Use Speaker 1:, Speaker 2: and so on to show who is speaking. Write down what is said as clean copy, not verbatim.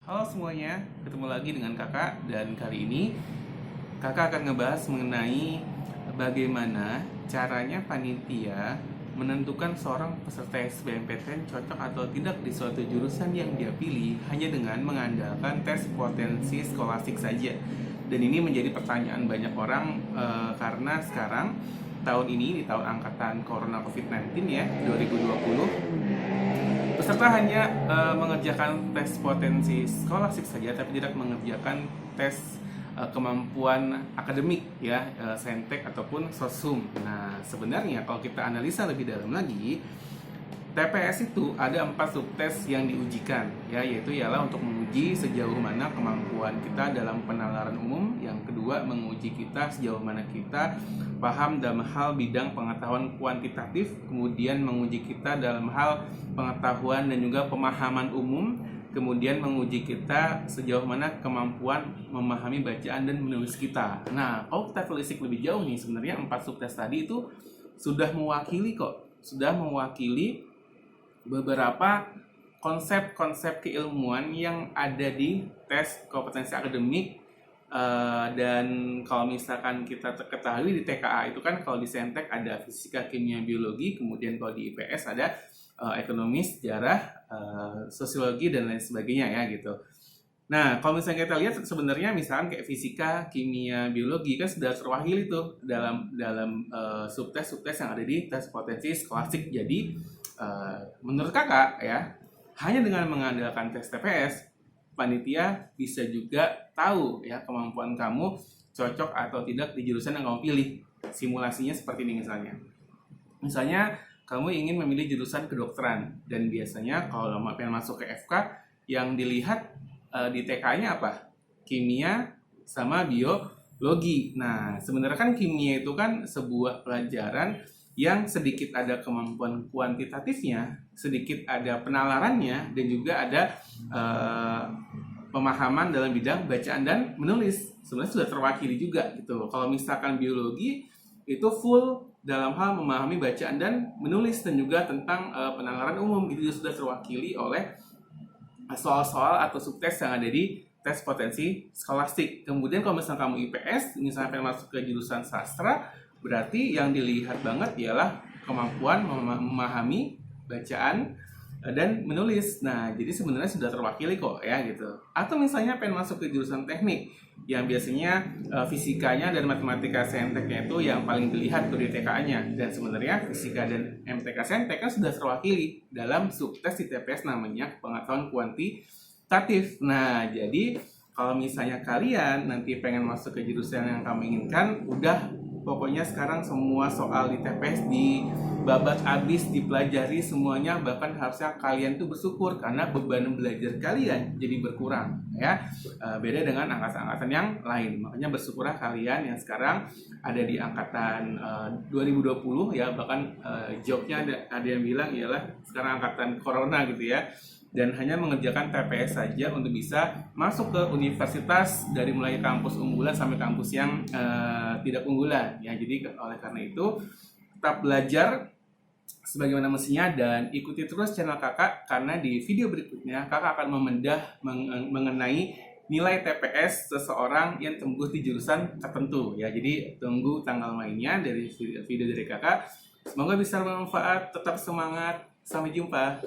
Speaker 1: Halo semuanya, ketemu lagi dengan kakak. Dan kali ini kakak akan ngebahas mengenai bagaimana caranya panitia menentukan seorang peserta SBMPTN cocok atau tidak di suatu jurusan yang dia pilih hanya dengan mengandalkan tes potensi skolastik saja. Dan ini menjadi pertanyaan banyak orang karena sekarang tahun ini di tahun angkatan Corona COVID-19 ya 2020, peserta hanya mengerjakan tes potensi skolastik saja, tapi tidak mengerjakan tes kemampuan akademik ya, saintek ataupun sosum. Nah, sebenarnya kalau kita analisa lebih dalam lagi, TPS itu ada 4 subtes yang diujikan ya, yaitu ialah untuk menguji sejauh mana kemampuan kita dalam penalaran umum, yang kedua menguji kita sejauh mana kita paham dalam hal bidang pengetahuan kuantitatif, kemudian menguji kita dalam hal pengetahuan dan juga pemahaman umum, kemudian menguji kita sejauh mana kemampuan memahami bacaan dan menulis kita. Nah, kalau kita telisik lebih jauh nih, sebenarnya 4 subtes tadi itu sudah mewakili beberapa konsep-konsep keilmuan yang ada di tes kompetensi akademik. Dan kalau misalkan kita ketahui di TKA itu kan, kalau di Saintek ada fisika, kimia, biologi, kemudian kalau di IPS ada ekonomi, sejarah, sosiologi dan lain sebagainya ya gitu. Nah, kalau misalnya kita lihat sebenarnya misalkan kayak fisika, kimia, biologi kan sudah terwakili tuh dalam subtes-subtes yang ada di tes potensi skolastik. Jadi menurut kakak ya, hanya dengan mengandalkan tes TPS, panitia bisa juga tahu ya kemampuan kamu cocok atau tidak di jurusan yang kamu pilih. Simulasinya seperti ini misalnya. Misalnya kamu ingin memilih jurusan kedokteran, dan biasanya kalau pengen masuk ke FK yang dilihat di TK-nya apa? Kimia sama biologi. Nah, sebenarnya kan kimia itu kan sebuah pelajaran yang sedikit ada kemampuan kuantitatifnya, sedikit ada penalarannya, dan juga ada pemahaman dalam bidang bacaan dan menulis. Sebenarnya sudah terwakili juga gitu. Kalau misalkan biologi itu full dalam hal memahami bacaan dan menulis, dan juga tentang penalaran umum, itu sudah terwakili oleh soal-soal atau subtes yang ada di tes potensi skolastik. Kemudian kalau misalnya kamu IPS, misalnya pengen masuk ke jurusan sastra, berarti yang dilihat banget ialah kemampuan memahami bacaan dan menulis. Nah, jadi sebenarnya sudah terwakili kok ya gitu. Atau misalnya pengen masuk ke jurusan teknik, yang biasanya fisikanya dan matematika sainteknya itu yang paling dilihat tuh di TKA-nya. Dan sebenarnya fisika dan MTK saintek kan sudah terwakili dalam subtes di TPS namanya pengetahuan kuantitatif. Nah, jadi kalau misalnya kalian nanti pengen masuk ke jurusan yang kamu inginkan, udah pokoknya sekarang semua soal di TPS dibabat habis, dipelajari semuanya. Bahkan harusnya kalian tuh bersyukur karena beban belajar kalian jadi berkurang ya. Beda dengan angkatan-angkatan yang lain. Makanya bersyukurlah kalian yang sekarang ada di angkatan 2020 ya. Bahkan joknya ada yang bilang ialah sekarang angkatan corona gitu ya, dan hanya mengerjakan TPS saja untuk bisa masuk ke universitas dari mulai kampus unggulan sampai kampus yang tidak unggulan ya. Jadi oleh karena itu tetap belajar sebagaimana mestinya dan ikuti terus channel kakak, karena di video berikutnya kakak akan membedah mengenai nilai TPS seseorang yang tembus di jurusan tertentu ya. Jadi tunggu tanggal mainnya dari video dari kakak. Semoga bisa bermanfaat, tetap semangat, sampai jumpa.